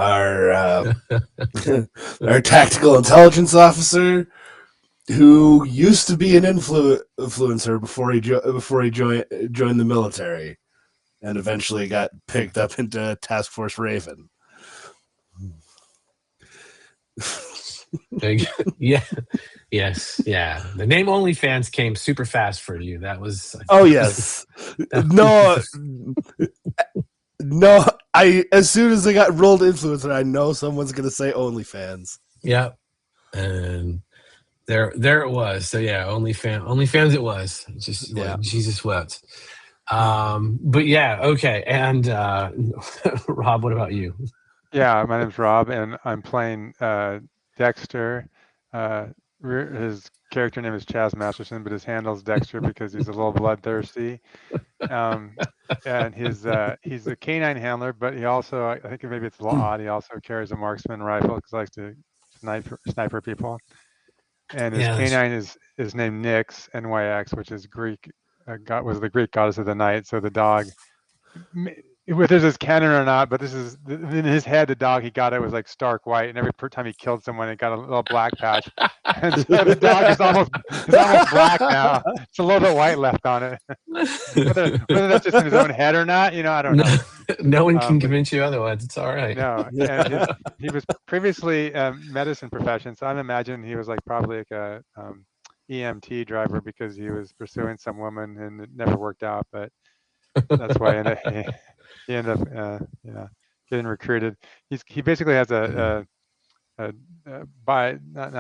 our our tactical intelligence officer, who used to be an influencer before he joined the military, and eventually got picked up into Task Force Raven. Yeah. Yes. Yeah. The name OnlyFans came super fast for you. That was. Oh yes, no, no. I as soon as I got rolled influencer, I know someone's gonna say OnlyFans. Yeah. And there it was. So yeah, OnlyFans it was. Just Yeah. like Jesus wept. But yeah, okay. And Rob, what about you? Yeah, my name's Rob, and I'm playing Dexter. Uh, his character name is Chaz Masterson, but his handle's Dexter because he's a little bloodthirsty. Um, and he's a canine handler, but he also, I think maybe it's a little odd, he also carries a marksman rifle because he likes to sniper people. And his Yeah. canine is named Nyx, Nyx, which is Greek, was the Greek goddess of the night. So the dog, whether this is canon or not, but this is in his head. The dog he got it was like stark white, and every time he killed someone, it got a little black patch. And so the dog is almost black now. It's a little bit white left on it. whether that's just in his own head or not, I don't know. No one can convince you otherwise. It's all right. No, and he was previously medicine profession, so I'm imagining he was like probably like a EMT driver because he was pursuing some woman and it never worked out. But that's why he ended up getting recruited. He basically has a not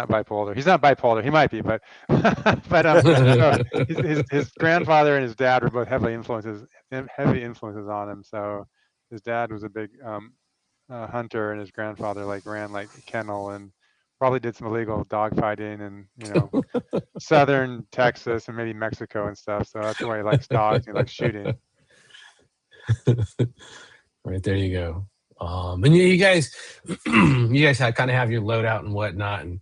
bipolar. He's not bipolar. He might be, but his grandfather and his dad were both heavy influences on him. So his dad was a big hunter, and his grandfather ran like a kennel and probably did some illegal dog fighting in southern Texas and maybe Mexico and stuff. So that's why he likes dogs. He likes shooting. Right, there you go. And you guys kind of have your loadout and whatnot, and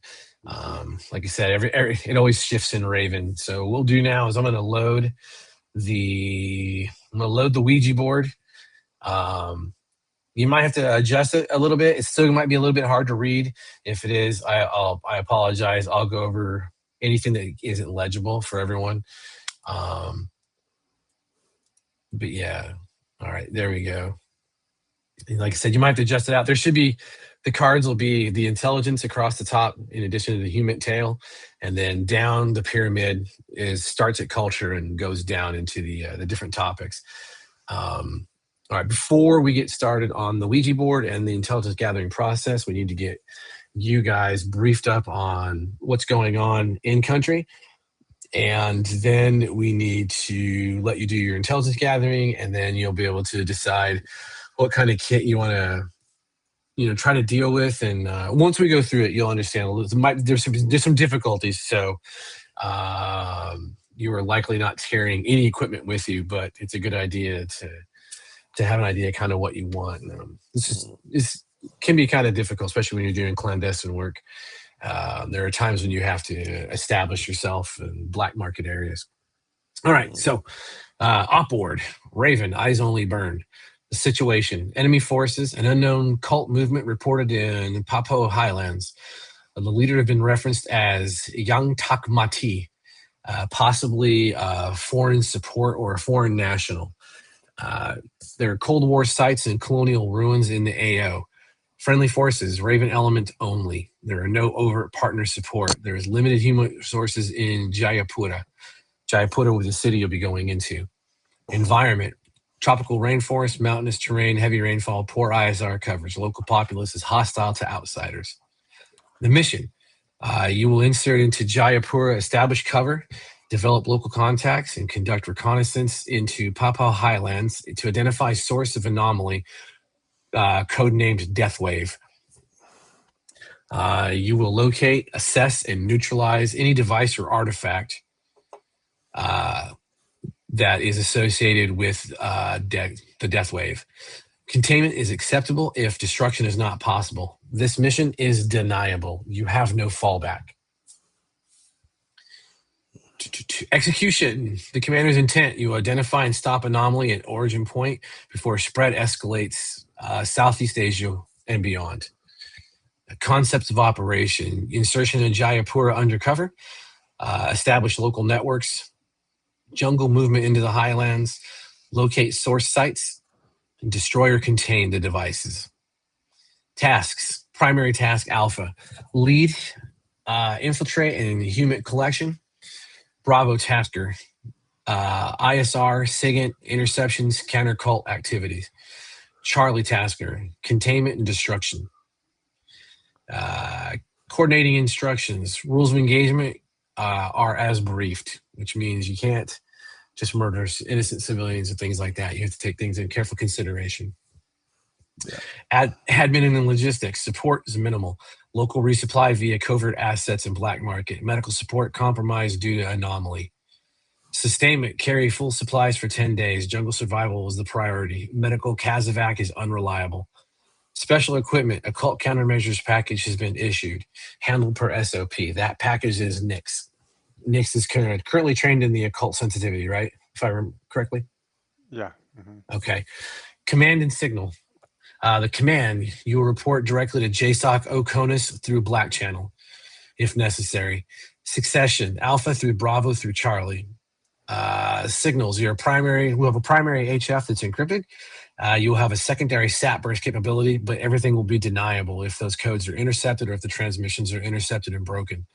like I said, it always shifts in Raven. So what we'll do now is I'm going to load the Ouija board. You might have to adjust it a little bit. It still might be a little bit hard to read. If it is, I apologize. I'll go over anything that isn't legible for everyone. But yeah, all right, there we go. And like I said, you might have to adjust it out. The cards will be the intelligence across the top, in addition to the human tail, and then down the pyramid starts at culture and goes down into the different topics. All right, before we get started on the Ouija board and the intelligence gathering process, we need to get you guys briefed up on what's going on in country. And then we need to let you do your intelligence gathering, and then you'll be able to decide what kind of kit you want to, try to deal with. And once we go through it, you'll understand a little. There's some difficulties, so you are likely not carrying any equipment with you, but it's a good idea to have an idea kind of what you want. This can be kind of difficult, especially when you're doing clandestine work. There are times when you have to establish yourself in black market areas. All right, so op board, Raven, eyes only burn. The situation, enemy forces, an unknown cult movement reported in Papua Highlands. The leader had been referenced as Yang Tak Mati, possibly foreign support or a foreign national. There are Cold War sites and colonial ruins in the AO. Friendly forces, Raven element only. There are no overt partner support. There is limited human resources in Jayapura. Jayapura was the city you'll be going into. Environment, tropical rainforest, mountainous terrain, heavy rainfall, poor ISR coverage. Local populace is hostile to outsiders. The mission, you will insert into Jayapura, establish cover, develop local contacts, and conduct reconnaissance into Papua Highlands to identify source of anomaly, codenamed Death Wave. You will locate, assess, and neutralize any device or artifact that is associated with the Death Wave. Containment is acceptable if destruction is not possible. This mission is deniable. You have no fallback. Execution. The commander's intent. You identify and stop anomaly at origin point before spread escalates Southeast Asia and beyond. Concepts of operation: insertion in Jayapura undercover, establish local networks, jungle movement into the highlands, locate source sites, and destroy or contain the devices. Tasks: primary task Alpha, lead, infiltrate, and human collection. Bravo tasker, ISR, SIGINT, interceptions, counter cult activities. Charlie tasker, containment and destruction. Coordinating instructions: rules of engagement are as briefed, which means you can't just murder innocent civilians and things like that. You have to take things in careful consideration. Yeah. Admin and logistics support is minimal. Local resupply via covert assets and black market. Medical support compromised due to anomaly. Sustainment: carry full supplies for 10 days. Jungle survival was the priority. Medical Casevac is unreliable. Special equipment: occult countermeasures package has been issued. Handled per SOP. That package is Nix. Nix is currently trained in the occult sensitivity, right? If I remember correctly? Yeah. Mm-hmm. Okay. Command and signal. The command: you will report directly to JSOC Oconus through Black Channel, if necessary. Succession: Alpha through Bravo through Charlie. Signals: we'll have a primary HF that's encrypted. You'll have a secondary SAT burst capability, but everything will be deniable if those codes are intercepted or if the transmissions are intercepted and broken.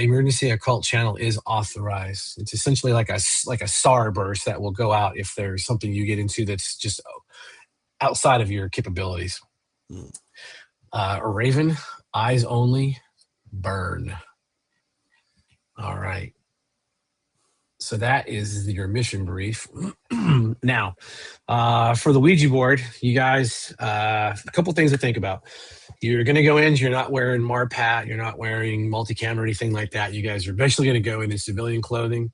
Emergency occult channel is authorized. It's essentially like a SAR burst that will go out if there's something you get into that's just outside of your capabilities. Raven, eyes only, burn. All right. So that is your mission brief. Now, for the Ouija board, you guys, a couple things to think about. You're going to go in, you're not wearing MARPAT, you're not wearing multicam or anything like that. You guys are basically going to go in civilian clothing,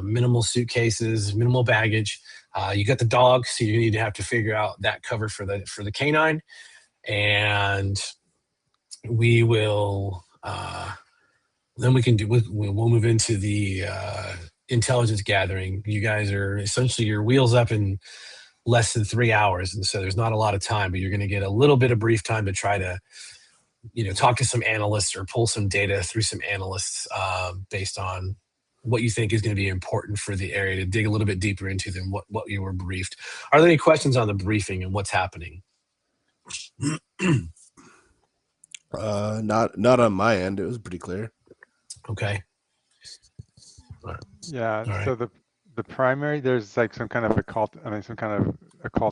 minimal suitcases, minimal baggage. You got the dog, so you need to have to figure out that cover for the canine. And we will... then we'll move into the intelligence gathering. You guys are essentially your wheels up in less than 3 hours, and so there's not a lot of time, but you're going to get a little bit of brief time to try to, talk to some analysts or pull some data through some analysts based on what you think is going to be important for the area to dig a little bit deeper into than what you were briefed. Are there any questions on the briefing and what's happening? Not on my end. It was pretty clear. Okay. Yeah. All right. So the primary, there's like some kind of occult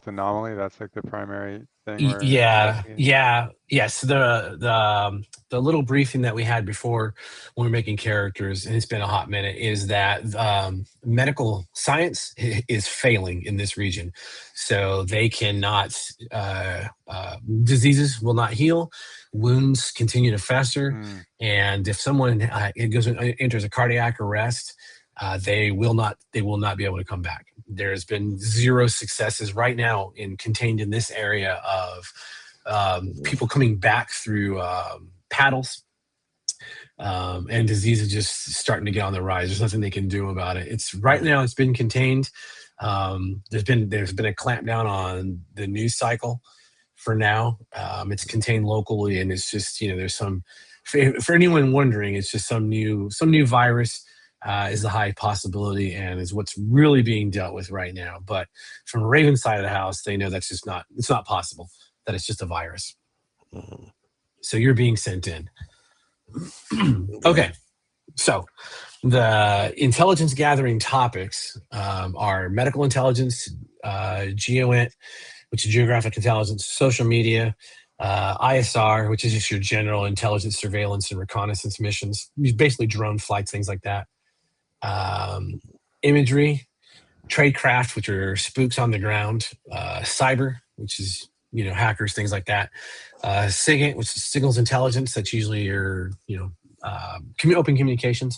anomaly. That's like the primary thing. Yes. The little briefing that we had before when we were making characters, and it's been a hot minute, is that medical science is failing in this region. So they cannot, diseases will not heal, wounds continue to fester, and if someone enters a cardiac arrest, they will not be able to come back. There's been 0 successes right now contained in this area of people coming back through paddles, and disease is just starting to get on the rise. There's nothing they can do about it. It's been contained. There's been a clamp down on the news cycle for now. It's contained locally, and it's just there's some, for anyone wondering, it's just some new virus. Is the high possibility and is what's really being dealt with right now. But from the Raven side of the house, they know it's not possible, that it's just a virus. Mm-hmm. So you're being sent in. Okay. So the intelligence gathering topics are medical intelligence, GeoInt, which is geographic intelligence, social media, ISR, which is just your general intelligence, surveillance, and reconnaissance missions. Basically drone flights, things like that. Imagery, tradecraft, which are spooks on the ground, cyber, which is hackers, things like that. SIGINT, which is signals intelligence. That's usually your open communications.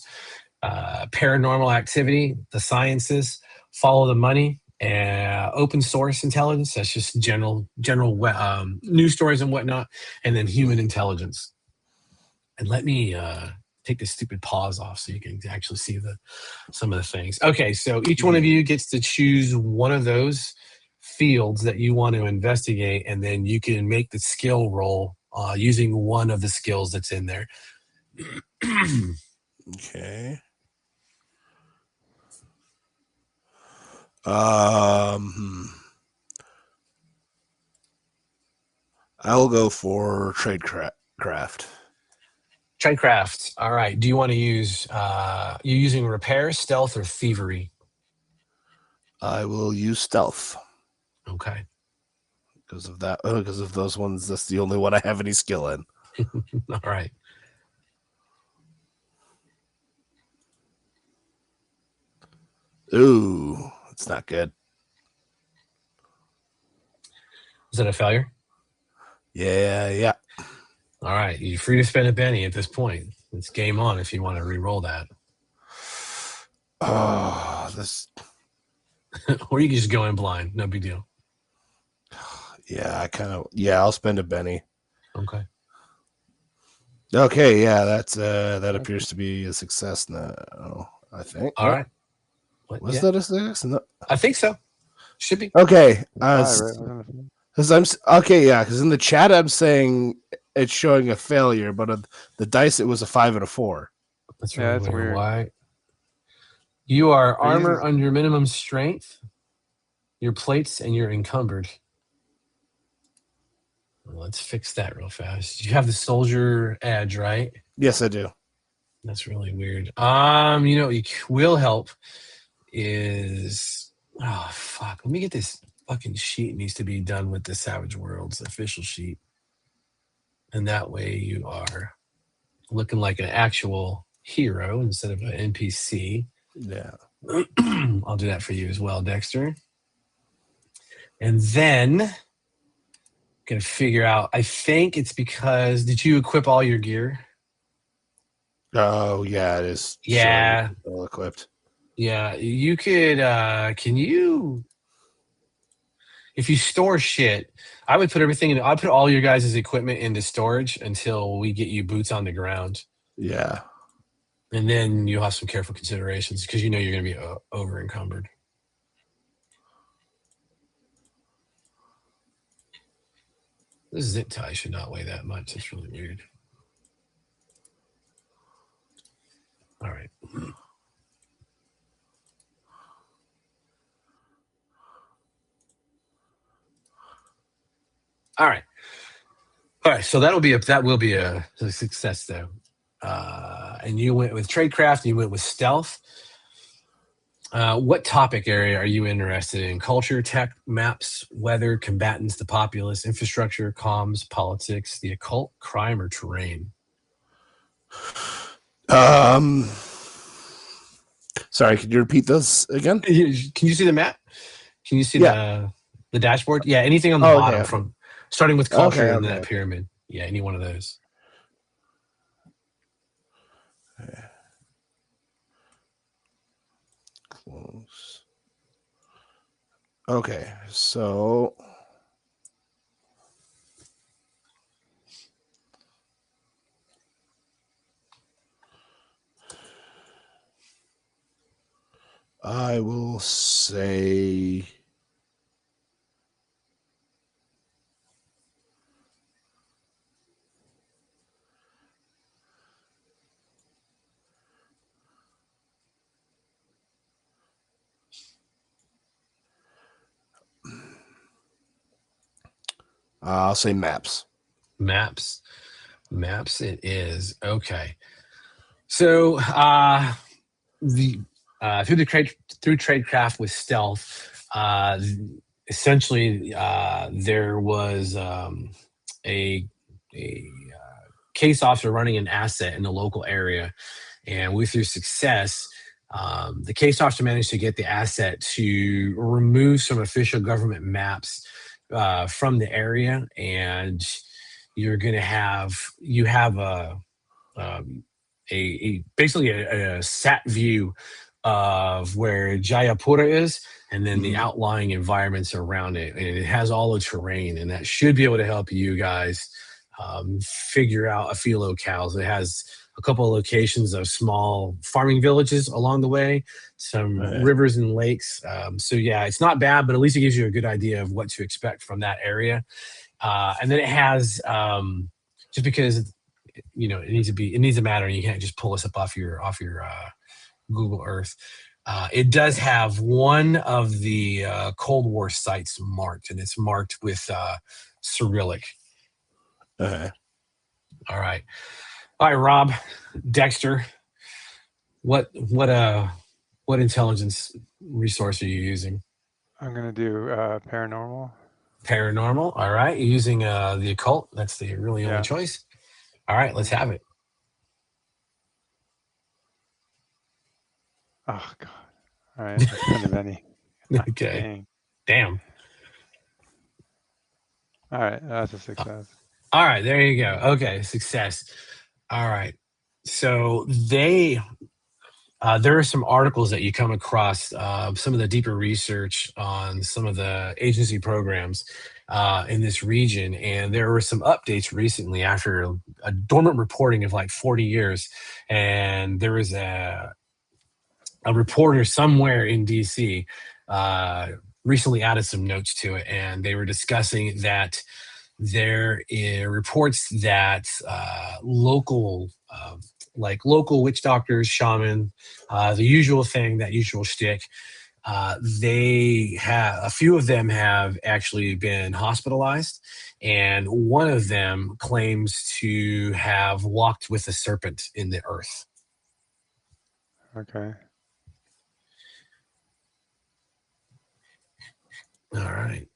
Paranormal activity, the sciences, follow the money, and open source intelligence. That's just general news stories and whatnot. And then human intelligence. And let me take this stupid pause off so you can actually see some of the things. Okay, so each one of you gets to choose one of those fields that you want to investigate, and then you can make the skill roll using one of the skills that's in there. Okay. I'll go for tradecraft. Tradecraft. All right. Do you want to use you using repair, stealth, or thievery? I will use stealth Okay. because of that. Because of those ones, that's the only one I have any skill in. All right. Ooh, it's not good. Is that a failure? Yeah. All right. You're free to spend a penny at this point. It's game on if you want to re-roll that. Oh, this. Or you can just go in blind. No big deal. Yeah, I'll spend a penny. Okay. Okay, yeah, that appears to be a success now. I think. All right. Was that a success? No. I think so. Should be. Okay. Right? Because in the chat I'm saying it's showing a failure, but on the dice it was a 5 and a 4. That's Yeah, really that's weird. Why? You are But armor under minimum strength, your plates, and you're encumbered. Well, let's fix that real fast. You have the soldier edge, right? Yes, I do. That's really weird. It will help is fuck. Let me get this fucking sheet. It needs to be done with the Savage Worlds official sheet. And that way you are looking like an actual hero instead of an NPC. Yeah. I'll do that for you as well, Dexter. And then gonna figure out, I think it's because, did you equip all your gear? Oh, yeah, it is. Yeah. Well equipped. Yeah, you could, if you store shit, I would put I'd put all your guys' equipment into storage until we get you boots on the ground. Yeah. And then you'll have some careful considerations because you're going to be over encumbered. This zip tie should not weigh that much. It's really weird. All right. All right. So that will be a success though. And you went with tradecraft. And you went with stealth. What topic area are you interested in? Culture, tech, maps, weather, combatants, the populace, infrastructure, comms, politics, the occult, crime, or terrain? Sorry, could you repeat those again? Can you see the map? Can you see the dashboard? Yeah, anything on the bottom from starting with culture and that pyramid. Yeah, any one of those. Close. Okay, so I will say I'll say maps. Maps it is. Okay. So through tradecraft with stealth, essentially there was a case officer running an asset in the local area, and with your success, the case officer managed to get the asset to remove some official government maps from the area, and you're going to have basically a sat view of where Jayapura is, and then the outlying environments around it, and it has all the terrain, and that should be able to help you guys figure out a few locales. It has a couple of locations of small farming villages along the way, some Right. rivers and lakes. So yeah, it's not bad, but at least it gives you a good idea of what to expect from that area. And then it has just because it needs a matter. You can't just pull this up off your Google Earth. It does have one of the Cold War sites marked, and it's marked with Cyrillic. Okay. All right. All right, Rob, Dexter, what intelligence resource are you using? I'm gonna do paranormal. Paranormal. All right. You're using the occult. That's the really only Yeah. choice. All right, let's Mhm. have it. Oh God. All right. Let's send a any. Okay. Dang. Damn. All right. That's a success. All right, there you go. Okay, success. All right. So there are some articles that you come across, some of the deeper research on some of the agency programs in this region, and there were some updates recently after a dormant reporting of like 40 years, and there was a reporter somewhere in DC uh, recently added some notes to it, and they were discussing that there are reports that local witch doctors, shaman, the usual thing, that usual shtick. They have a few of them have actually been hospitalized, and one of them claims to have walked with a serpent in the earth. Okay. All right.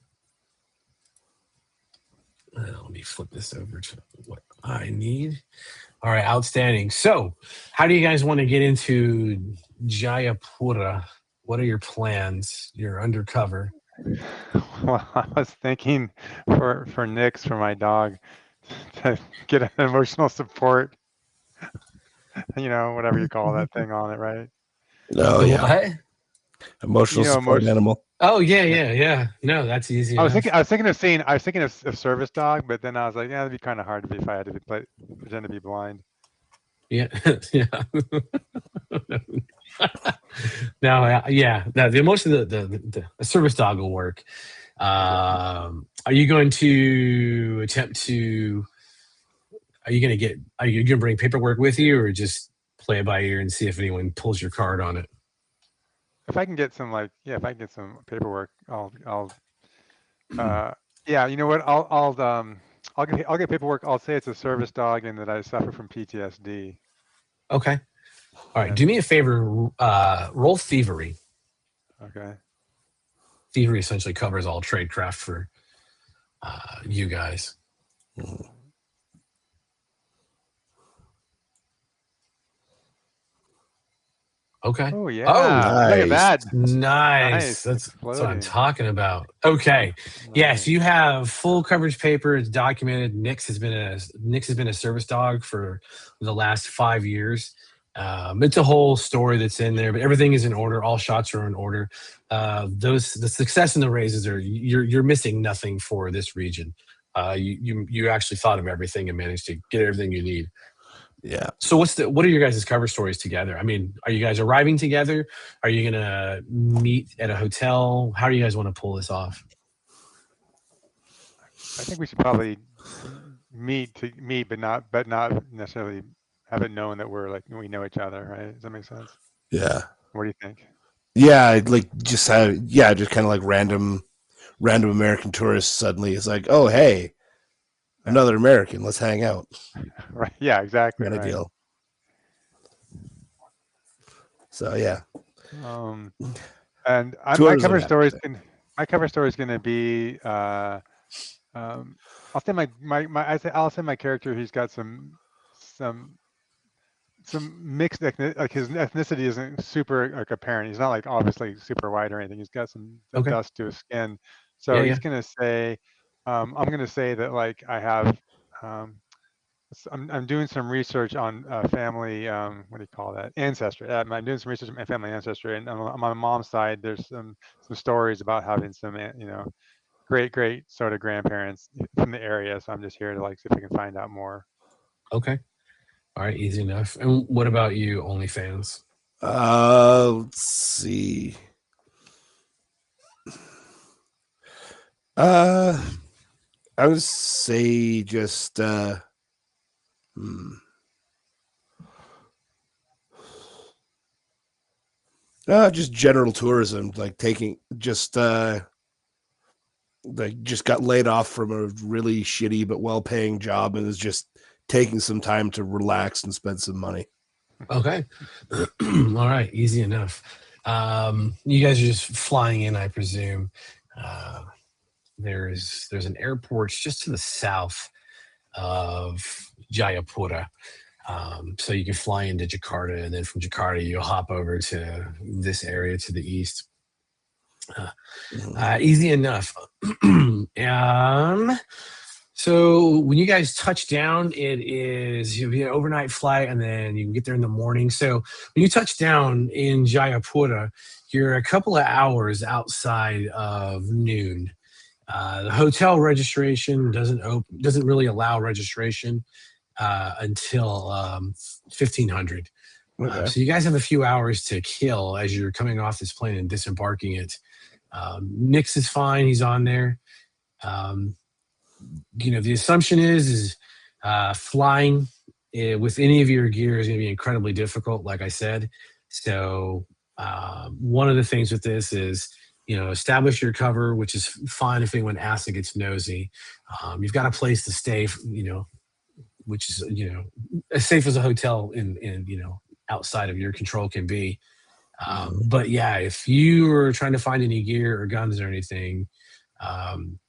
Let me flip this over to what I need. All right, outstanding. So, how do you guys want to get into Jayapura? What are your plans? You're undercover. Well, I was thinking for Nix, for my dog, to get an emotional support, whatever you call that thing on it, right? Oh The yeah. what? Emotional support Emotion. animal. Oh yeah, Yeah. yeah, yeah. No, that's easy I was thinking, enough. I was thinking of seeing, I was thinking of service dog, but then I was like, yeah, it'd be kind of hard to be if I had to pretend to be blind. Yeah, yeah. No, yeah. The most of the service dog will work. Are you going to attempt to? Are you going to bring paperwork with you, or just play it by ear and see if anyone pulls your card on it? If I can get some if I can get some paperwork, uh, yeah, you know what? I'll get paperwork. I'll say it's a service dog and that I suffer from PTSD. Okay. All right. Do And me a favor. Roll thievery. okay. Thievery essentially covers all tradecraft for you guys. Okay. Oh Oh, yeah, look at Nice. that. nice. Nice, That's what I'm exploding. talking about. Okay. Yes, Nice. you have full coverage paper. It's documented. Nix has been a service dog for the last 5 years. It's a whole story that's in there, but everything is in order. All shots are in order. The success in the raises are you're missing nothing for this region. You actually thought of everything and managed to get everything you need. Yeah. So what are your guys' cover stories together? I mean, are you guys arriving together? Are you gonna meet at a hotel? How do you guys want to pull this off? I think we should probably meet, but not necessarily have it known that we know each other, right? Does that make sense? Yeah. What do you think? Yeah. I'd like just have just kind of like random American tourists suddenly is like, oh hey, Yeah. another American, let's hang out. Right. Yeah. Exactly. Kind of Right. deal. So yeah. Um, and my Tours cover are story is happening. my cover story is going to be I'll say I'll say my character. He's got some mixed like his ethnicity isn't super like apparent. He's not like obviously super white or anything. He's got some Okay. dust to his skin. Yeah, So yeah. he's gonna say, I'm gonna say that like I have, I'm doing some research on family. What do you call that? Ancestry. I'm doing some research on my family ancestry, and on my mom's side, there's some stories about having some, great sort of grandparents from the area. So I'm just here to like see if I can find out more. Okay. All right, easy enough. And what about you, OnlyFans? Let's see. I would say just hmm. Just general tourism, like taking just like just got laid off from a really shitty but well-paying job and is just taking some time to relax and spend some money. Okay. All right, easy enough. You guys are just flying in, I presume. Uh, there's an airport just to the south of Jayapura. So you can fly into Jakarta, and then from Jakarta you'll hop over to this area to the east. Easy enough. So when you guys touch down, you'll be an overnight flight, and then you can get there in the morning. So when you touch down in Jayapura, you're a couple of hours outside of noon. The hotel registration doesn't really allow registration until 1500. Okay. So you guys have a few hours to kill as you're coming off this plane and disembarking it. Nix is fine; he's on there. Um, the assumption is flying with any of your gear is going to be incredibly difficult, like I said. So one of the things with this is establish your cover, which is fine if anyone asks and gets nosy. You've got a place to stay, which is as safe as a hotel in outside of your control can be. But yeah, if you were trying to find any gear or guns or anything,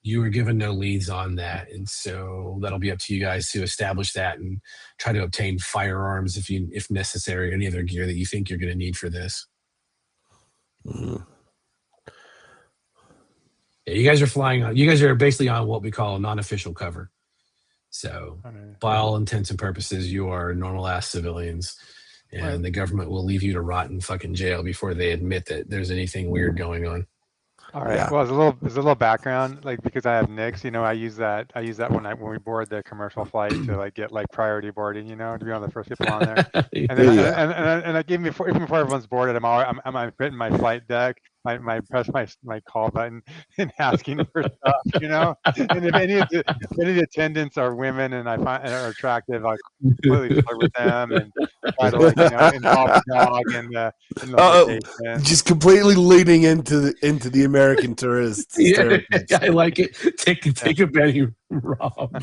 you were given no leads on that, and so that'll be up to you guys to establish that and try to obtain firearms if necessary, any other gear that you think you're going to need for this. Mm-hmm. Yeah, you guys are flying on. You guys are basically on what we call a non-official cover. So, by all intents and purposes, you are normal ass civilians, and the government will leave you to rot in fucking jail before they admit that there's anything weird going on. All right. Yeah. Well, there's a little background, like because I have Nix, I use that when we board the commercial flight to like get like priority boarding, to be one of the first people on there. And then Yeah. and I give me even before everyone's boarded, I'm hitting my flight deck, press my call button and asking for stuff. And if any of the attendants are women and I find are attractive, I completely flirt with them and try to like involve the dog in the flirtation. Just completely leading into the American tourist Yeah, stereotypes. I like it. Take a Benny, Rob.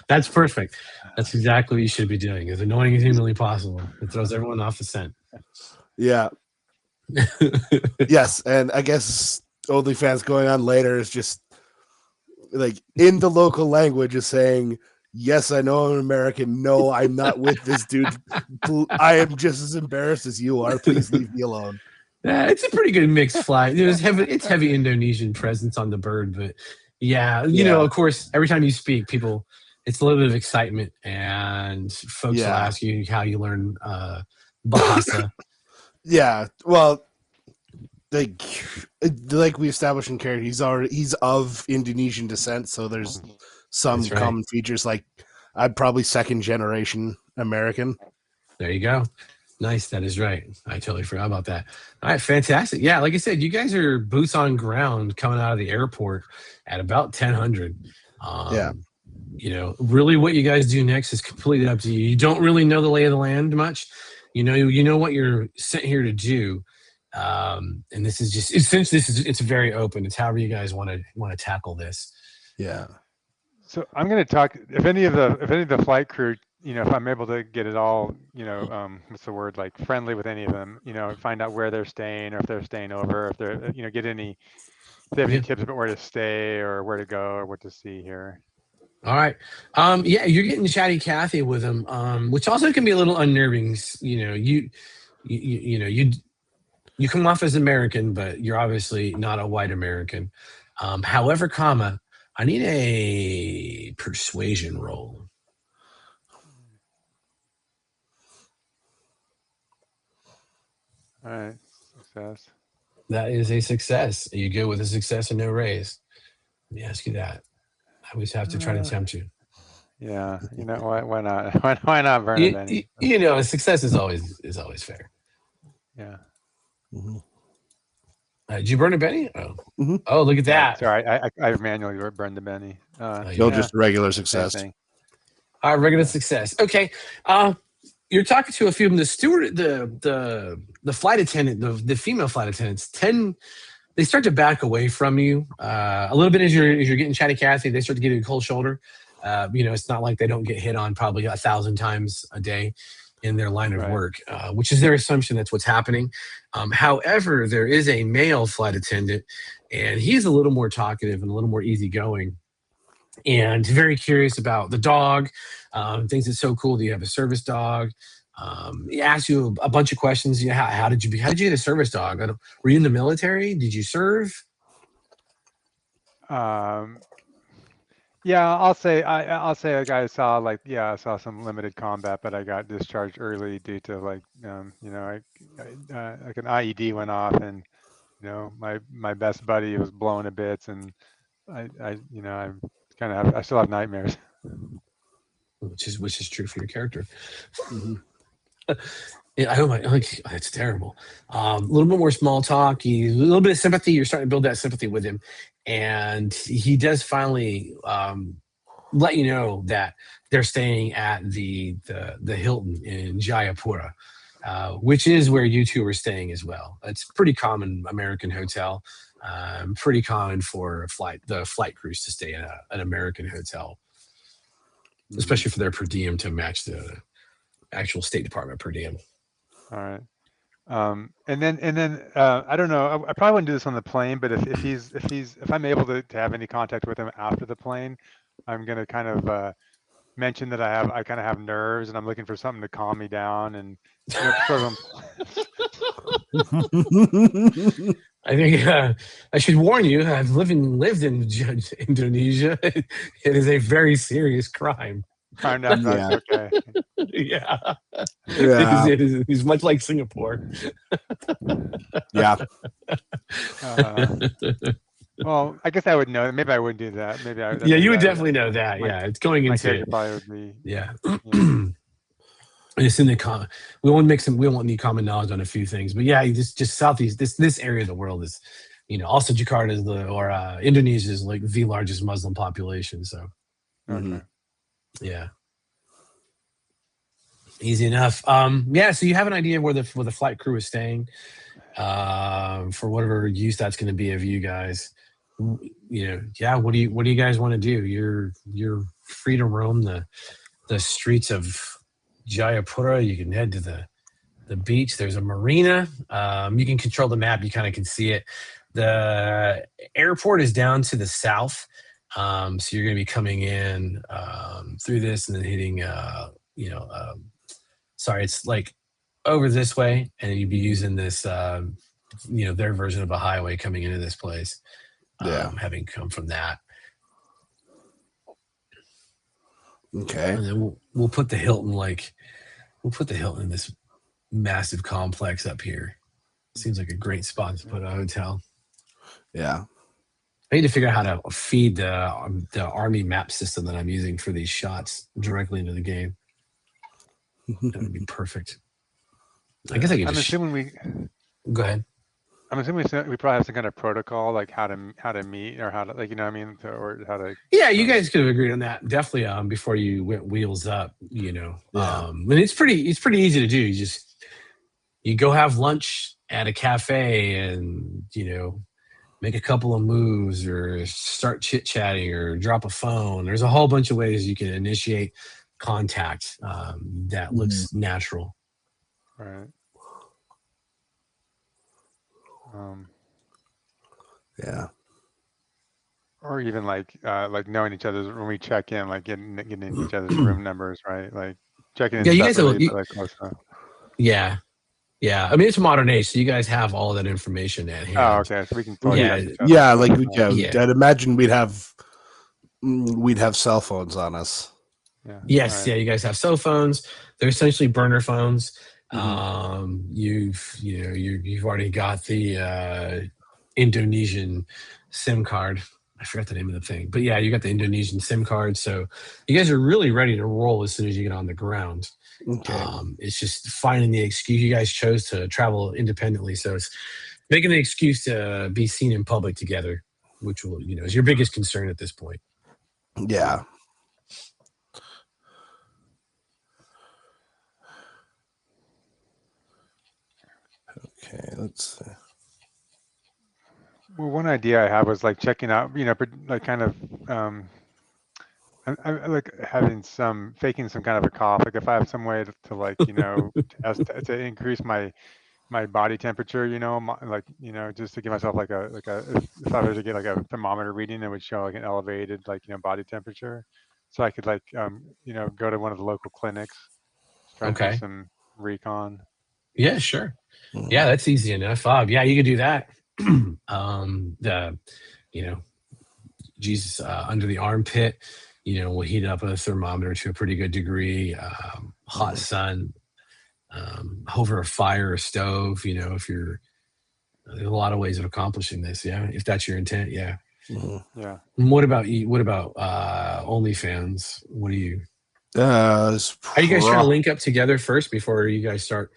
That's perfect. That's exactly what you should be doing. As annoying as humanly possible. It throws everyone off the scent. Yeah. Yes, and I guess OnlyFans going on later is just like in the local language is saying, yes, I know I'm an American. No, I'm not with this dude. I am just as embarrassed as you are. Please leave me alone. It's a pretty good mixed flight. It's heavy Indonesian presence on the bird, but yeah, of course, every time you speak, it's a little bit of excitement, and folks will ask you how you learn Bahasa. Yeah, well, like we established in character, he's of Indonesian descent, so there's some common features. Like I'm probably second generation American. There you go. Nice. That is right. I totally forgot about that. All right. Fantastic. Yeah. Like I said, you guys are boots on ground coming out of the airport at about 1000. Really what you guys do next is completely up to you. You don't really know the lay of the land much. You know what you're sent here to do. And this is just, since it's very open. It's however you guys want to tackle this. Yeah. So I'm going to talk, if any of the flight crew, if I'm able to get it all, what's the word, like friendly with any of them, find out where they're staying or if they're staying over, if they're, get if they have any tips about where to stay or where to go or what to see here. All right. Yeah, you're getting chatty Cathy with them, which also can be a little unnerving. You come off as American, but you're obviously not a white American. However, I need a persuasion roll. All right, success. That is a success. Are you good with a success and no raise? Let me ask you that. I always have to try to Uh, tempt you. yeah, you know what? Why not? Why not burn a Benny? A success is always fair. Yeah. Mm-hmm. Did you burn a Benny? Oh, Mm-hmm. oh, look at that. Sorry, I manually burned the Benny. Oh, No, yeah. just a regular Same success. thing. Regular Yeah. success. Okay. You're talking to a few of them. The steward, the flight attendant, the female flight attendants they start to back away from you a little bit as you're getting chatty Cathy. They start to give you a cold shoulder. It's not like they don't get hit on probably 1,000 times a day in their line of Right. work, which is their assumption that's what's happening. However, there is a male flight attendant, and he's a little more talkative and a little more easygoing and very curious about the dog. Thinks it's so cool that you have a service dog. He asks you a bunch of questions. How did you get a service dog? Were you in the military? Did you serve? Um, yeah, I'll say like I saw some limited combat, but I got discharged early due to like like an IED went off, and my best buddy was blown to bits, and I'm kind of I still have nightmares. Which is true for your character. Mm-hmm. Yeah, it's terrible. A little bit more small talk. A little bit of sympathy. You're starting to build that sympathy with him, and he does finally let you know that they're staying at the Hilton in Jayapura, which is where you two are staying as well. It's a pretty common American hotel. Pretty common for the flight crews to stay in an American hotel, especially for their per diem to match the actual State Department per diem. All right. And then I don't know. I probably wouldn't do this on the plane, but if I'm able to have any contact with him after the plane, I'm gonna kind of mention that I kind of have nerves and I'm looking for something to calm me down and sort of. I think I should warn you. I've lived in Indonesia. It is a very serious crime. Find out that's okay. Yeah, Yeah. It's much like Singapore. Yeah. Well, I guess I would know. Maybe I wouldn't do that. Maybe I. Yeah, you would definitely know that. Yeah, it's going My into character it. probably would be. Yeah. Yeah. It's in the we won't need common knowledge on a few things, but yeah, just southeast this area of the world is, also Jakarta is Indonesia is like the largest Muslim population. So Okay. yeah, easy enough. Yeah, so you have an idea where the flight crew is staying, for whatever use that's going to be of you guys. Yeah. What do you guys want to do? You're free to roam the streets of Jayapura. You can head to the beach. There's a marina. You can control the map. You kind of can see it. The airport is down to the south. So you're going to be coming in through this and then hitting, it's like over this way, and you'd be using this, their version of a highway coming into this place. Having come from that. Okay. And then we'll put the Hilton in this massive complex up here. Seems like a great spot to put a hotel. Yeah. I need to figure out how to feed the army map system that I'm using for these shots directly into the game. That would be perfect. I guess I could go ahead. I'm assuming we probably have some kind of protocol, like how to meet or how to, like, or how to. Yeah, you guys could have agreed on that definitely before you went wheels up. And it's pretty easy to do. You go have lunch at a cafe and make a couple of moves or start chit chatting or drop a phone. There's a whole bunch of ways you can initiate contact that looks natural. Right. Yeah. Or even like knowing each other's when we check in, like getting in each other's room numbers, right? Like checking in. Yeah, you guys Yeah. I mean, it's modern age, so you guys have all of that information at hand. Oh, okay. So we can. I'd imagine we'd have cell phones on us. Yeah. Yes. Right. Yeah. You guys have cell phones. They're essentially burner phones. You've already got the Indonesian SIM card. I forgot the name of the thing, but yeah, you got the Indonesian SIM card. So you guys are really ready to roll as soon as you get on the ground. Okay. It's just finding the excuse. You guys chose to travel independently, so it's making the excuse to be seen in public together, which will, is your biggest concern at this point. Yeah. Okay, let's see. Well, one idea I had was like checking out, like kind of, I like faking some kind of a cough. Like if I have some way to like, to increase my body temperature, just to give myself if I were to get like a thermometer reading, it would show like an elevated body temperature, so I could go to one of the local clinics, try and do Okay. some recon. Yeah, sure. Yeah, that's easy enough. Yeah, you could do that. The you know Jesus, under the armpit, we'll heat up a thermometer to a pretty good degree. Hot sun, over a fire or stove. If you're there's a lot of ways of accomplishing this. Yeah, if that's your intent. Yeah. Yeah. And what about you? What about OnlyFans? What do you? Are you guys trying to link up together first before you guys start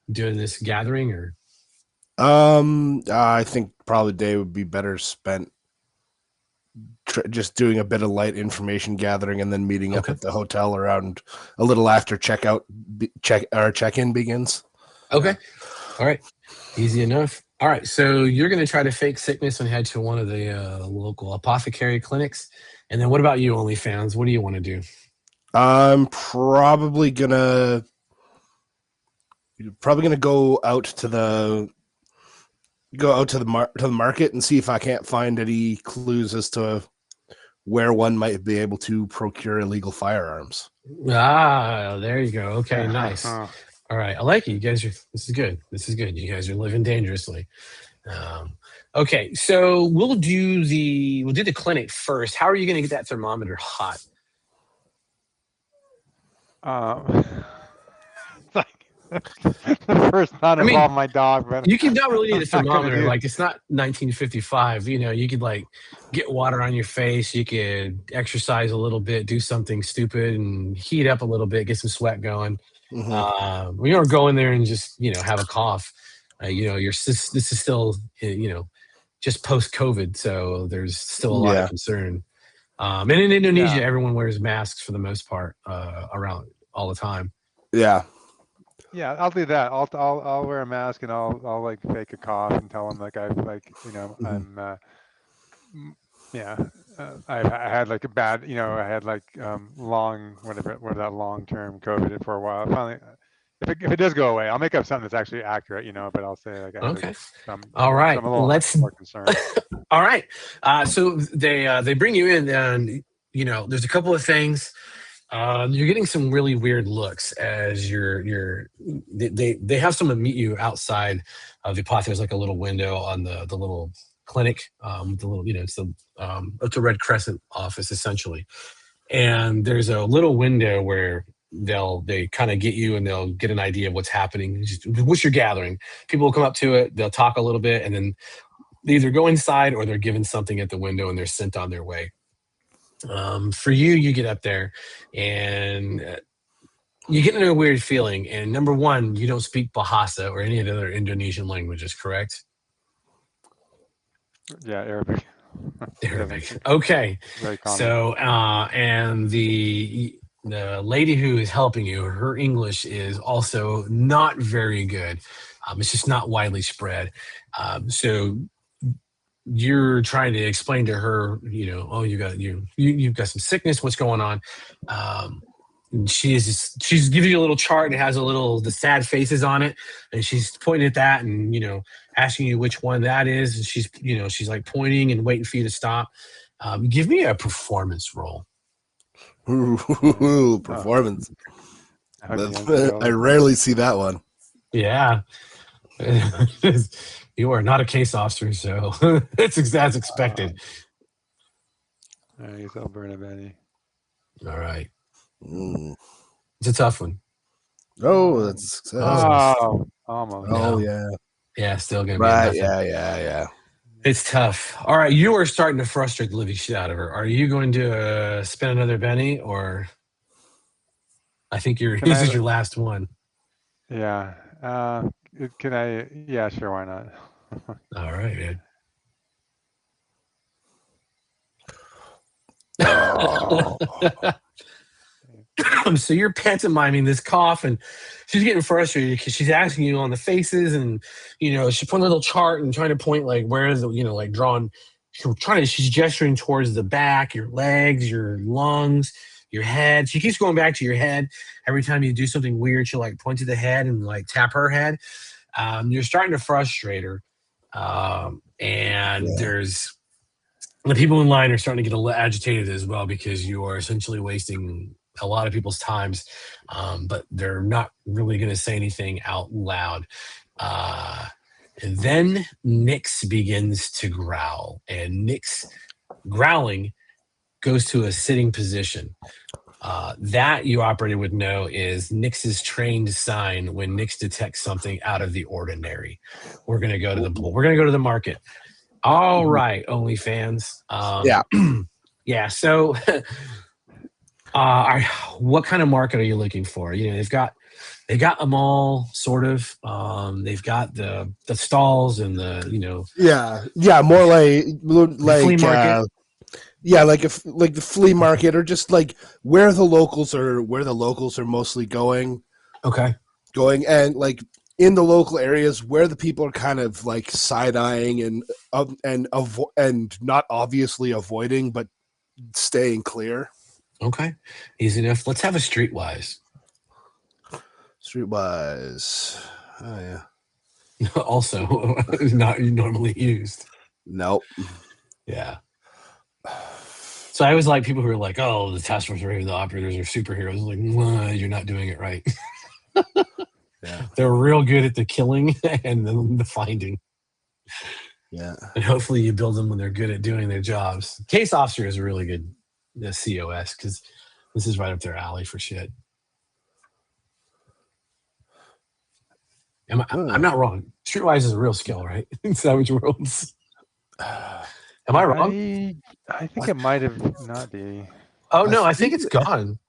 doing this gathering, or? I think probably day would be better spent just doing a bit of light information gathering and then meeting up at the hotel around a little after check-in begins. Okay. All right. Easy enough. All right. So you're going to try to fake sickness and head to one of the local apothecary clinics. And then what about you, OnlyFans? What do you want to do? I'm probably gonna go out to the market and see if I can't find any clues as to where one might be able to procure illegal firearms. Ah, there you go. Okay, nice. All right, I like it. You guys are. This is good. This is good. You guys are living dangerously. Okay, so we'll do the clinic first. How are you going to get that thermometer hot? The first not involve my dog, but you can not really need a thermometer. Like, it's not 1955. You could like get water on your face. You could exercise a little bit, do something stupid, and heat up a little bit, get some sweat going. We don't go in there and just have a cough. This is still just post COVID, so there's still a lot of concern. And in Indonesia, everyone wears masks for the most part around all the time. Yeah. Yeah, I'll do that. I'll wear a mask and I'll like fake a cough and tell them like I'm I had like a bad I had like long that long-term COVID for a while. Finally, if it does go away, I'll make up something that's actually accurate, but I'll say like all right, I'm a little more concerned. All right, so they bring you in and there's a couple of things. You're getting some really weird looks as they have someone meet you outside of the apothecary. There's like a little window on the little clinic, the little it's a Red Crescent office essentially, and there's a little window where they kind of get you and they'll get an idea of what's happening, what you're gathering. People will come up to it, they'll talk a little bit, and then they either go inside or they're given something at the window and they're sent on their way. For you get up there and you get into a weird feeling. And number one, you don't speak Bahasa or any of the other Indonesian languages, correct? Yeah, Arabic. Arabic. Okay. So, and the lady who is helping you, her English is also not very good. It's just not widely spread. So you're trying to explain to her, you've got some sickness. What's going on? And she's giving you a little chart and it has the sad faces on it, and she's pointing at that and asking you which one that is. And she's like pointing and waiting for you to stop. Give me a performance roll. Ooh, performance. I rarely see that one. Yeah. You are not a case officer, so that's expected. I guess I'll burn a Benny. All right. It's a tough one. Oh, that's a success. Oh, almost. Oh, No. yeah. Yeah, still gonna be a Right. nothing. Yeah. It's tough. All right, you are starting to frustrate the living shit out of her. Are you going to spend another penny, or I think this is your last one? Yeah. Can I? Yeah, sure. Why not? All right, man. Oh. So you're pantomiming this cough, and she's getting frustrated because she's asking you on the faces, and she's putting a little chart and trying to point like where the like drawing. She's gesturing towards the back, your legs, your lungs, your head. She keeps going back to your head every time you do something weird. She'll like point to the head and like tap her head. You're starting to frustrate her, and Yeah. there's the people in line are starting to get a little agitated as well because you are essentially wasting a lot of people's times, but they're not really going to say anything out loud. And then Nyx begins to growl, and Nyx growling goes to a sitting position. That you operator would know is Nyx's trained sign when Nyx detects something out of the ordinary. We're gonna go to the market. All right, OnlyFans. Yeah. Yeah. So, what kind of market are you looking for? They've got them all sort of. They've got the stalls and the Yeah. More like flea market. yeah, like the flea market, or just like where the locals are mostly going, Okay. and like in the local areas where the people are kind of like side eyeing and not obviously avoiding, but staying clear. Okay. Easy enough. Let's have a streetwise. Streetwise. Oh yeah. Also, not normally used. Nope. Yeah. So I always like people who are like, "Oh, the task force or the operators are superheroes." Like, well, you're not doing it right. Yeah. They're real good at the killing and the finding. Yeah. And hopefully you build them when they're good at doing their jobs. Case officer is a really good COS because this is right up their alley for shit. I'm not wrong. Streetwise is a real skill, right? In Savage Worlds. Am I wrong? I think it might have not be. Oh no, I think it's gone.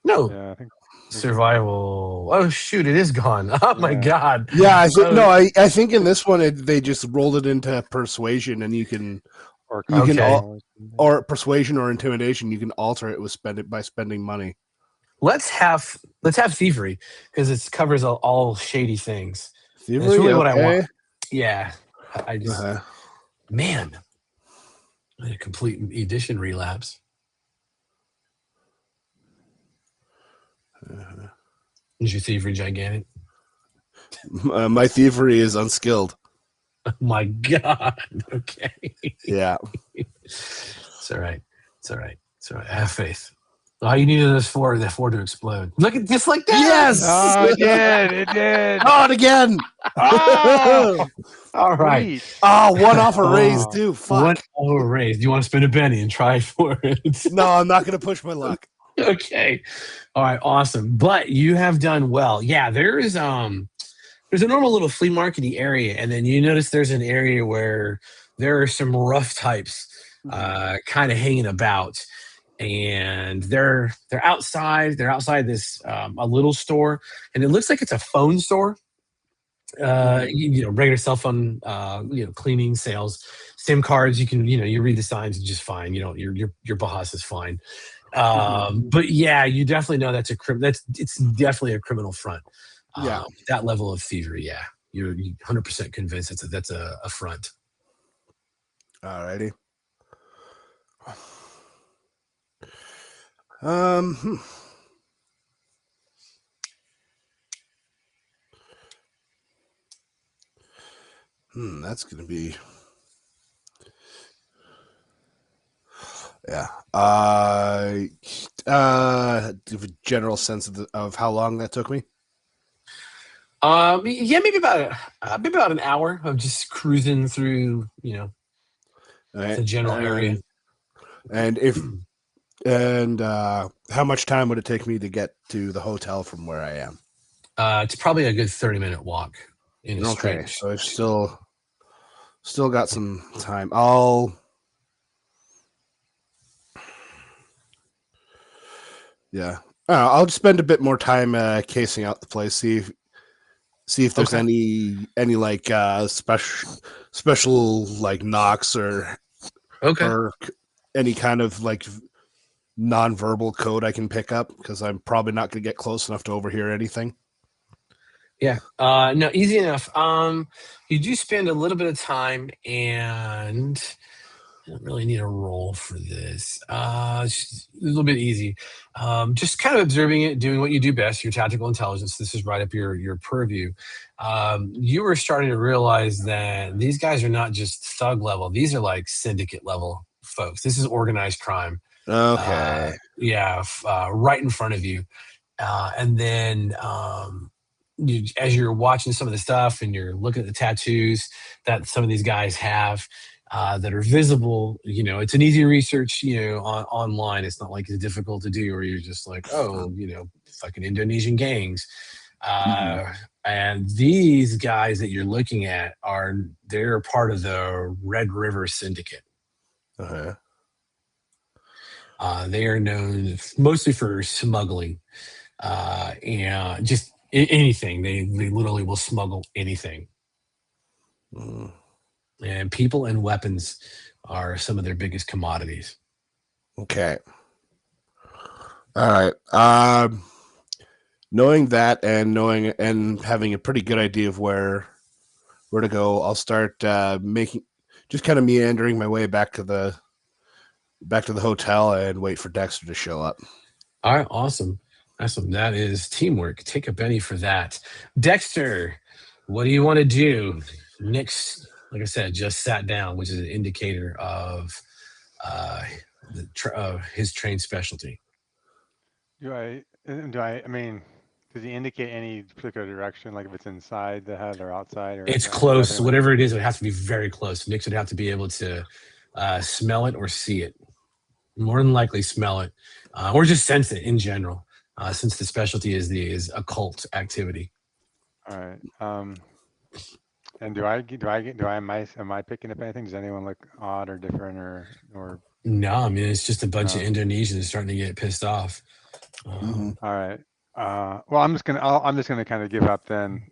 No. Yeah, I think Survival. Oh shoot, it is gone. Oh my god. Yeah, I think in this one they just rolled it into persuasion, and you can or persuasion or intimidation. You can alter it by spending money. Let's have thievery because it covers all shady things. Thievery, that's really what I want. Yeah, I just man, a complete edition relapse. Is your thievery gigantic? My thievery is unskilled. Oh my god. Okay. Yeah. It's all right. It's all right. It's all right. I have faith. All you needed is for to explode. Look at just like that. Yes. Oh, it did. It did. Oh, it again. Oh, all right. Sweet. Oh, one off a raise too. Fuck. One off a raise. Do you want to spend a penny and try for it? No, I'm not going to push my luck. Okay. All right. Awesome. But you have done well. Yeah. There's a normal little flea markety area, and then you notice there's an area where there are some rough types kind of hanging about. And they're outside. They're outside this a little store, and it looks like it's a phone store. Regular cell phone, cleaning, sales, SIM cards. You can, you read the signs and just fine. Your boss is fine. But yeah, you definitely know it's definitely a criminal front. That level of thievery. Yeah, you're 100% convinced that's a front. Alrighty. That's gonna be give a general sense of how long that took me. Maybe about an hour of just cruising through, the general area. And how much time would it take me to get to the hotel from where I am? It's probably a good 30-minute walk in a Okay, straight. so I've still got some time. Yeah, I'll spend a bit more time casing out the place. See if there's Okay. any like special like knocks Okay. or any kind of like non-verbal code I can pick up, because I'm probably not going to get close enough to overhear anything. Yeah. No, easy enough. You do spend a little bit of time, and I don't really need a roll for this. It's just a little bit easy. Just kind of observing it, doing what you do best, your tactical intelligence. This is right up your purview. You were starting to realize that these guys are not just thug level; these are like syndicate level folks. This is organized crime. Okay. Yeah, right in front of you. And then as you're watching some of the stuff and you're looking at the tattoos that some of these guys have that are visible, it's an easy research, online. It's not like it's difficult to do, or you're just like, oh, fucking Indonesian gangs. Mhm. And these guys that you're looking at they're part of the Red River Syndicate. Okay. They are known mostly for smuggling and just anything. They literally will smuggle anything, Mm. and people and weapons are some of their biggest commodities. Okay. All right. Knowing that and having a pretty good idea of where to go, I'll start making just kind of meandering my way back to the hotel and wait for Dexter to show up. All right, awesome. That is teamwork. Take a Benny for that. Dexter, what do you want to do? Nick's, like I said, just sat down, which is an indicator of uh, his trained specialty. I mean, does he indicate any particular direction, like if it's inside the hut or outside, or It's do I have close. any way? Whatever it is, it would have to be very close. Nick would have to be able to smell it or see it. More than likely, smell it or just sense it in general, since the specialty is occult activity. All right. And am I picking up anything? Does anyone look odd or different or No, I mean it's just a bunch of no? Indonesians starting to get pissed off. Mm-hmm. Um, All right. Well, I'm just gonna kind of give up then.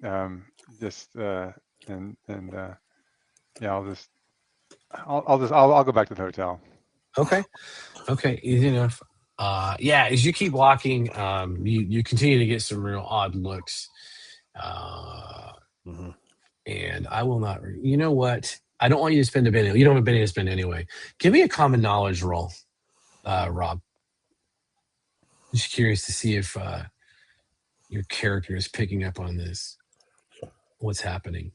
Just and yeah, I'll go back to the hotel. okay, easy enough. Yeah, as you keep walking, you continue to get some real odd looks. Uh, Mm-hmm. and I will not. You know what? I don't want you to spend a penny. You don't have a penny to spend anyway. Give me a common knowledge roll, Rob. Just curious to see if your character is picking up on this. What's happening?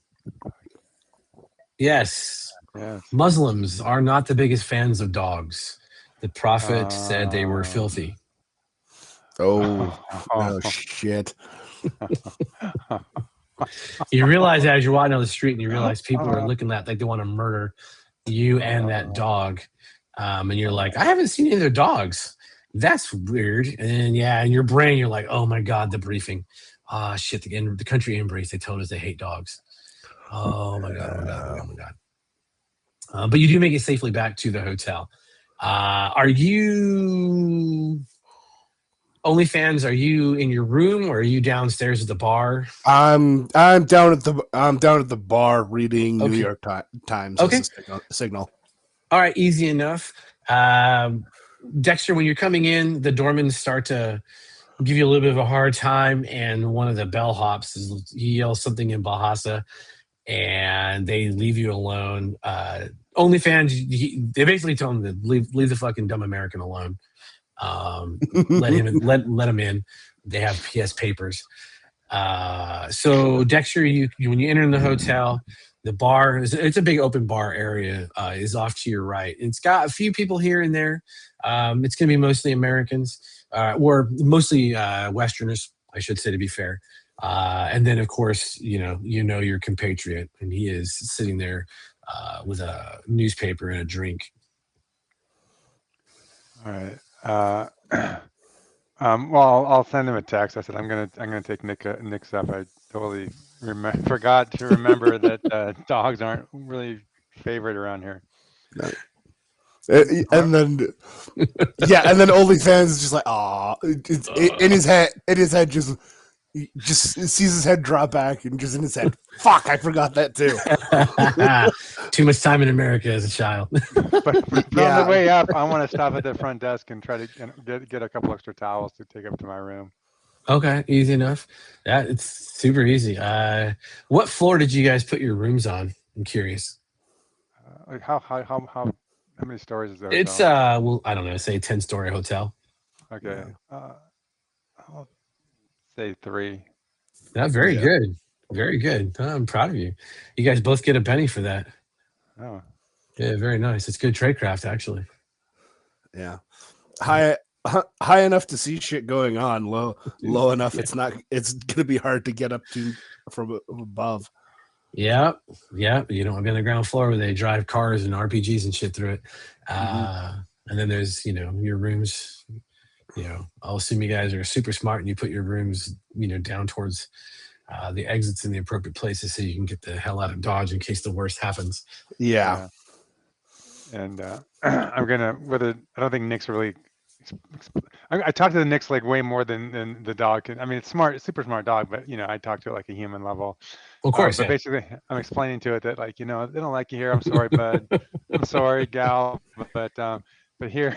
Yes, Yes. Muslims are not the biggest fans of dogs. The Prophet said they were Uh, filthy. Oh shit. You realize as you're walking down the street and you realize people are looking at like they want to murder you and that dog. And you're like, I haven't seen any of their dogs. That's weird. And yeah, in your brain, you're like, oh my God, the briefing. Ah, shit, the country embrace, they told us they hate dogs. Oh my God, oh my God, oh my God, oh my God. But you do make it safely back to the hotel. Are you OnlyFans? Are you in your room or are you downstairs at the bar? I'm down at the bar reading New Okay. York Times as Okay. a signal. All right. Easy enough. Um, Dexter, when you're coming in, the doormen start to give you a little bit of a hard time, and one of the bellhops he yells something in Bahasa, and they leave you alone. OnlyFans, they basically tell him to leave the fucking dumb American alone. Let him in, let him in. He has papers. So Dexter, when you enter in the hotel, the bar it's a big open bar area, is off to your right. It's got a few people here and there. It's going to be mostly Americans, or mostly Westerners, I should say, to be fair. And then, of course, your compatriot, and he is sitting there with a newspaper and a drink. All right. Well, I'll send him a text. I said I'm gonna take Nick's stuff. I totally forgot to remember that dogs aren't really favorite around here. And then and then OnlyFans is just like, ah, in his head, just sees his head drop back and just in his head, fuck, I forgot that too. Too much time in America as a child. But on the way up, I want to stop at the front desk and try to get a couple extra towels to take up to my room. Okay, easy enough. Yeah, it's super easy. What floor did you guys put your rooms on? I'm curious. Like how many stories is there? It's well, I don't know, say 10-story hotel. Okay. I'll say 3. Yeah, very good. Very good. I'm proud of you. You guys both get a penny for that. Oh. Yeah, very nice. It's good tradecraft, actually. Yeah. High enough to see shit going on, low enough it's gonna be hard to get up to from above. Yeah. You don't be on the ground floor where they drive cars and RPGs and shit through it. And then there's your rooms. I'll assume you guys are super smart and you put your rooms down towards the exits in the appropriate places so you can get the hell out of Dodge in case the worst happens. Yeah. And I'm gonna I don't think Nick's really. I talked to the Knicks like way more than the dog. I mean, it's smart, super smart dog, but I talk to it like a human level. Of course, but basically, I'm explaining to it that they don't like you here. I'm sorry, bud. I'm sorry, gal. But here,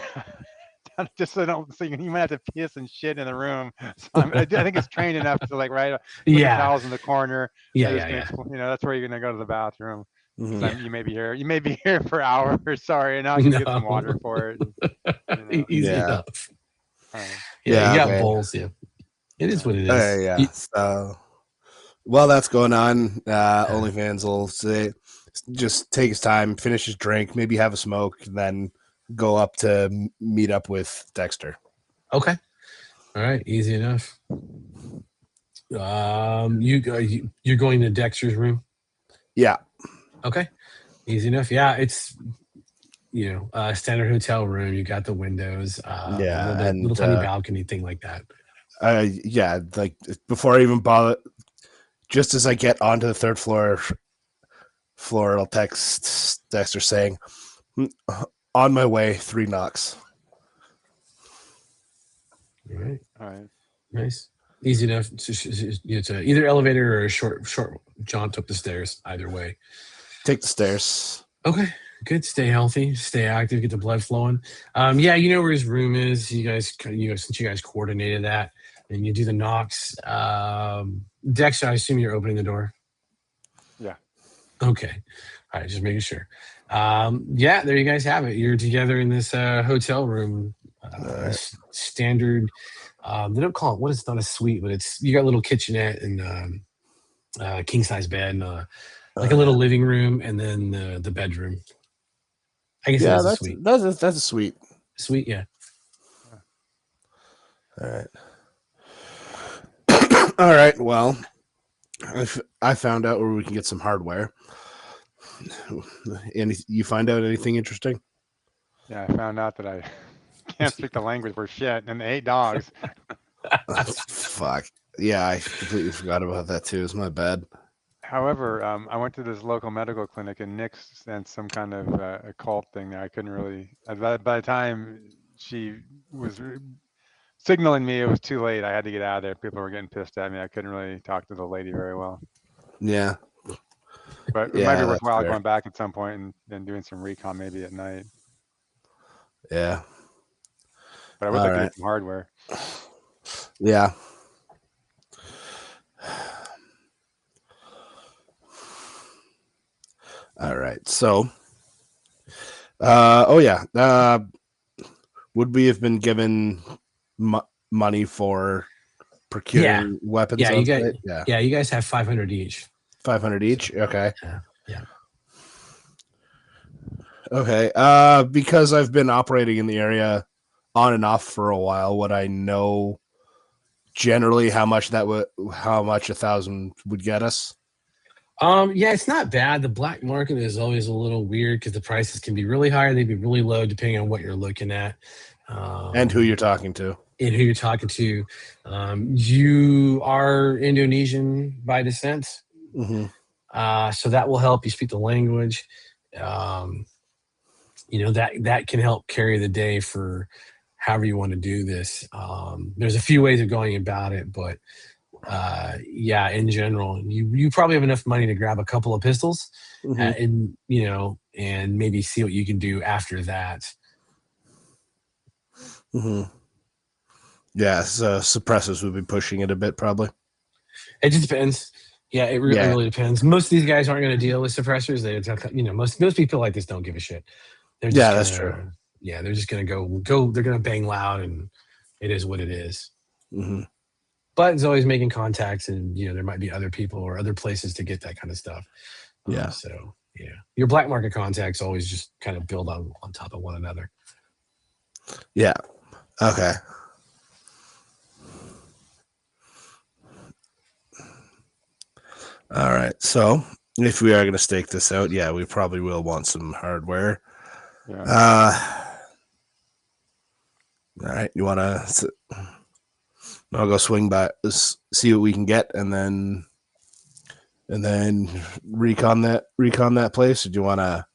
just so you might have to piss and shit in the room. So I think it's trained enough to put the towels in the corner. Yeah. That's where you're gonna go to the bathroom. You may be here. You may be here for hours. Sorry, and I can get some water for it. Easy enough. You got bowls. Yeah, it is what it is. While that's going on, OnlyFans will say, just take his time, finish his drink, maybe have a smoke, and then go up to meet up with Dexter. Okay. All right. Easy enough. You're going to Dexter's room? Yeah. Okay. Easy enough. Yeah, it's a standard hotel room. You got the windows, little tiny balcony thing like that. Like before I even bother, just as I get onto the third floor, I'll text Dexter saying, "On my way, 3 knocks." All right. Nice. Easy enough. It's either elevator or a short jaunt up the stairs. Either way. Take the stairs. Okay. Good. Stay healthy. Stay active. Get the blood flowing. Yeah, you know where his room is. You guys, since you guys coordinated that, and you do the knocks. Dexter, I assume you're opening the door. Yeah. Okay. All right. Just making sure. Yeah. There you guys have it. You're together in this hotel room. Standard. They don't call it. What is not a suite, but you got a little kitchenette and king size bed. And, like a little living room, and then the bedroom. I guess that's a suite. That's a suite. Suite, yeah. All right. All right. Well, I found out where we can get some hardware. You find out anything interesting? Yeah, I found out that I can't speak the language for shit, and they hate dogs. Fuck. Yeah, I completely forgot about that too. It's my bad. However, I went to this local medical clinic, and Nick sent some kind of occult thing there. I couldn't really. By the time she was signaling me, it was too late. I had to get out of there. People were getting pissed at me. I couldn't really talk to the lady very well. Yeah. But it might be worthwhile going back at some point and then doing some recon maybe at night. Yeah. But I would like to get some hardware. Yeah. All right. So, would we have been given money for procuring weapons? Yeah, you guys have 500 each. 500 each. Okay. Yeah. Okay. Because I've been operating in the area on and off for a while, would I know generally how much 1,000 would get us? Yeah, it's not bad. The black market is always a little weird because the prices can be really high or they'd be really low depending on what you're looking at. And who you're talking to. and who you're talking to. You are Indonesian by descent, Mm-hmm. so that will help. You speak the language. Um, that can help carry the day for however you want to do this. There's a few ways of going about it, but yeah, in general, you probably have enough money to grab a couple of pistols, Mm-hmm. and maybe see what you can do after that. Mm-hmm. Yeah, so suppressors would be pushing it a bit, probably. It just depends. Yeah, it Yeah. really depends. Most of these guys aren't going to deal with suppressors. Most people like this don't give a shit. They're just Yeah, that's true. gonna, yeah, they're just gonna go. They're gonna bang loud, and it is what it is. Mm-hmm. But it's always making contacts, and there might be other people or other places to get that kind of stuff. Yeah. So yeah, your black market contacts always just kind of build on top of one another. Yeah. Okay. All right. So if we are going to stake this out, yeah, we probably will want some hardware. Yeah. All right. You want to? I'll go swing by, see what we can get, and then recon that place. Or do you want to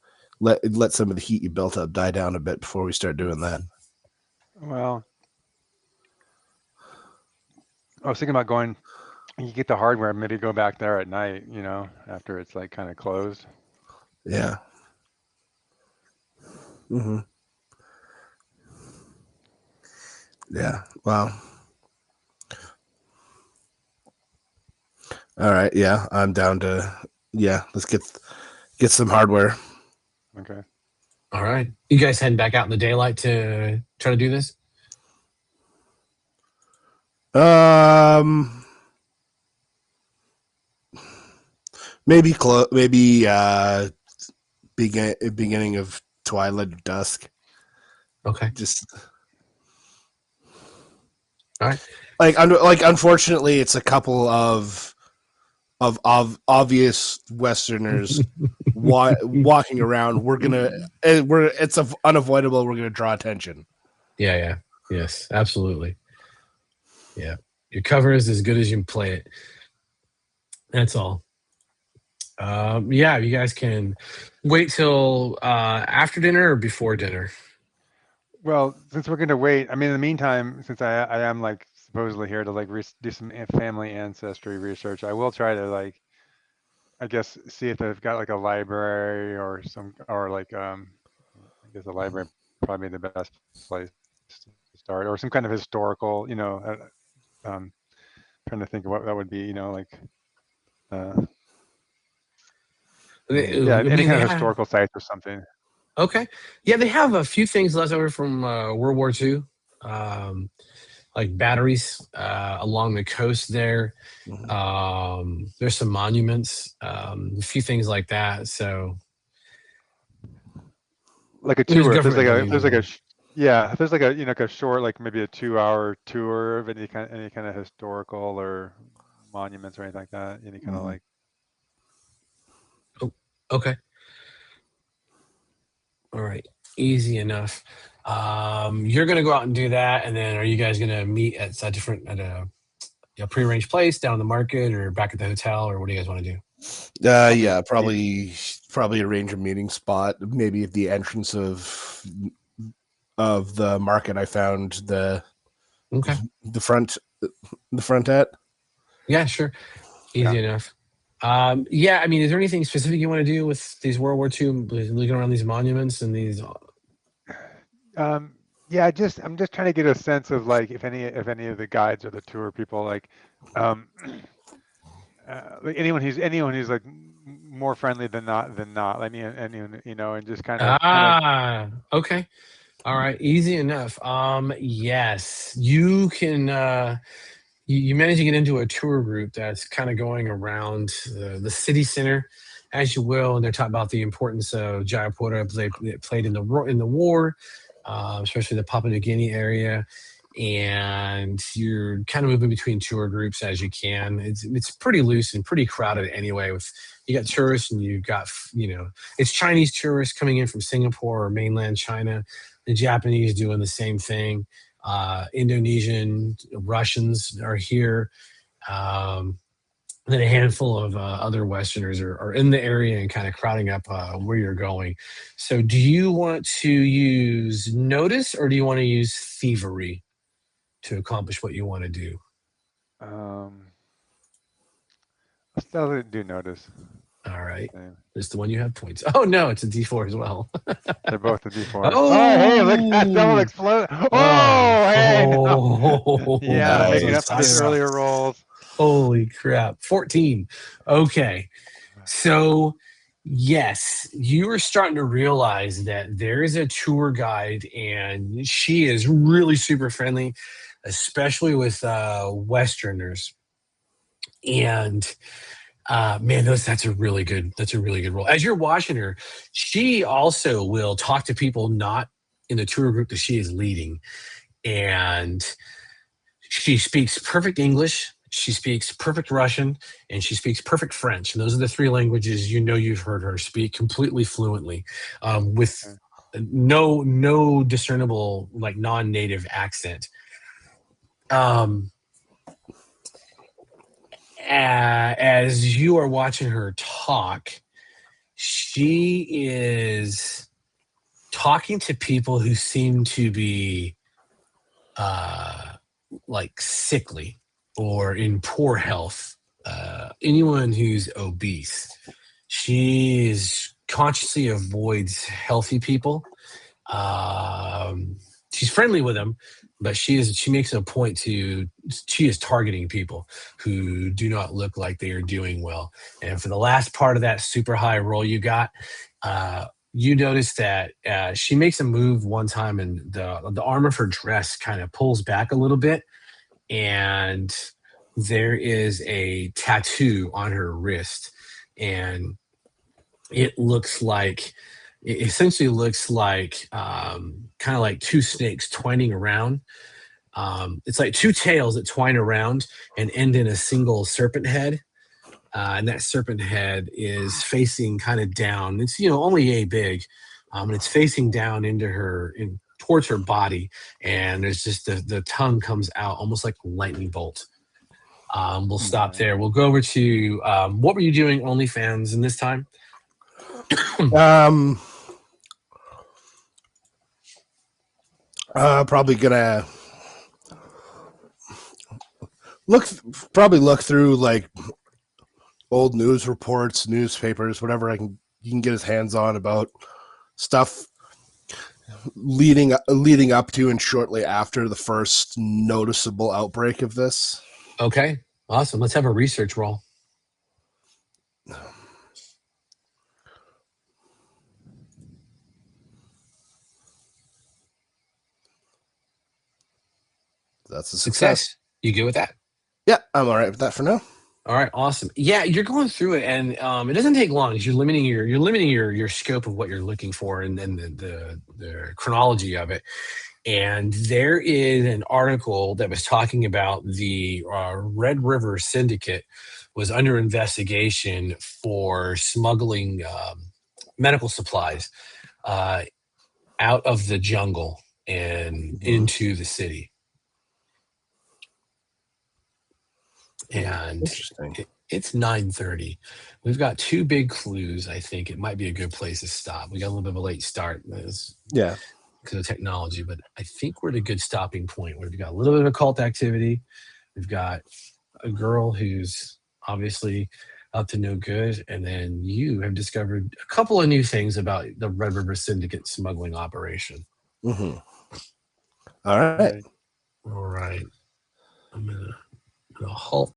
let some of the heat you built up die down a bit before we start doing that? Well, I was thinking about going. You get the hardware, maybe go back there at night. After it's like kind of closed. Yeah. Mm-hmm. Yeah. Wow. All right. Yeah, I'm down to. Yeah, let's get some hardware. Okay. All right, you guys heading back out in the daylight to try to do this? Maybe beginning of twilight or dusk. Okay. Just all right. Like unfortunately, it's a couple of obvious Westerners walking around. It's unavoidable. We're gonna draw attention. Yeah. Yes, absolutely. Yeah, your cover is as good as you play it. That's all. Yeah, you guys can wait till after dinner or before dinner. Well, since we're going to wait, I mean, in the meantime, since I am like supposedly here to like do some family ancestry research, I will try to like, I guess, see if they've got like a library or like, I guess a library probably the best place to start, or some kind of historical, trying to think of what that would be, like, yeah, I any mean, kind of historical sites or something. Okay. Yeah, they have a few things left over from World War II, like batteries along the coast there. There's some monuments, a few things like that. So, like a there's tour, if government buildings. if there's like a like a short, like maybe a 2-hour tour of any kind of historical or monuments or anything like that, any kind of like. Oh, okay. All right, easy enough. You're gonna go out and do that, and then are you guys gonna meet at a prearranged place down in the market or back at the hotel, or what do you guys want to do? Yeah, probably arrange a meeting spot, maybe at the entrance of the market. I found the front at. Yeah, sure, easy enough. Yeah, I mean, is there anything specific you want to do with these World War II, looking around these monuments and these? Yeah, I'm just trying to get a sense of like if any of the guides or the tour people like like anyone who's like more friendly than not. I mean, anyone, and just kind of. Okay. All right, easy enough. Yes, you can. You manage to get into a tour group that's kind of going around the city center, as you will, and they're talking about the importance of Jayapura. They played in the war, especially the Papua New Guinea area. And you're kind of moving between tour groups as you can. It's pretty loose and pretty crowded anyway. With you got tourists and you got it's Chinese tourists coming in from Singapore or mainland China. The Japanese doing the same thing. Indonesian, Russians are here. Um, then a handful of other Westerners are in the area and kind of crowding up where you're going. So, do you want to use notice or do you want to use thievery to accomplish what you want to do? Let's still do notice. All right. Same. It's the one you have points. Oh, no, it's a D4 as well. They're both a D4. Oh, Oh, hey, look at that double explode. Oh, hey. oh, Yeah, Nice. making up for the earlier rolls. Holy crap. 14. Okay. So, yes, you are starting to realize that there is a tour guide and she is really super friendly, especially with Westerners. And man, that's a really good role. As you're watching her, she also will talk to people not in the tour group that she is leading. And she speaks perfect English, she speaks perfect Russian, and she speaks perfect French. And those are the three languages you've heard her speak completely fluently, with no discernible like non-native accent. As you are watching her talk, she is talking to people who seem to be like sickly or in poor health, anyone who's obese. She consciously avoids healthy people. She's friendly with them, but she makes a point she is targeting people who do not look like they are doing well. And for the last part of that super high roll you got, you notice that she makes a move one time and the arm of her dress kind of pulls back a little bit, and there is a tattoo on her wrist, and it essentially looks like kind of like two snakes twining around. It's like two tails that twine around and end in a single serpent head. And that serpent head is facing kind of down. It's only a big, and it's facing down towards her body. And there's just the tongue comes out almost like a lightning bolt. We'll stop there. We'll go over to what were you doing, OnlyFans, in this time? Probably gonna look through like old news reports, newspapers, whatever you can get his hands on about stuff leading up to and shortly after the first noticeable outbreak of this. Okay, awesome. Let's have a research roll. That's a success. You good with that? Yeah, I'm all right with that for now. All right, awesome. Yeah, you're going through it, and it doesn't take long. You're limiting your scope of what you're looking for, and then the chronology of it. And there is an article that was talking about the Red River Syndicate was under investigation for smuggling medical supplies out of the jungle and into the city. And it's 9:30. We've got two big clues. I think it might be a good place to stop. We got a little bit of a late start. Yeah. Because of technology, but I think we're at a good stopping point where we've got a little bit of occult activity. We've got a girl who's obviously up to no good, and then you have discovered a couple of new things about the Red River Syndicate smuggling operation. Mm-hmm. All right. I'm gonna halt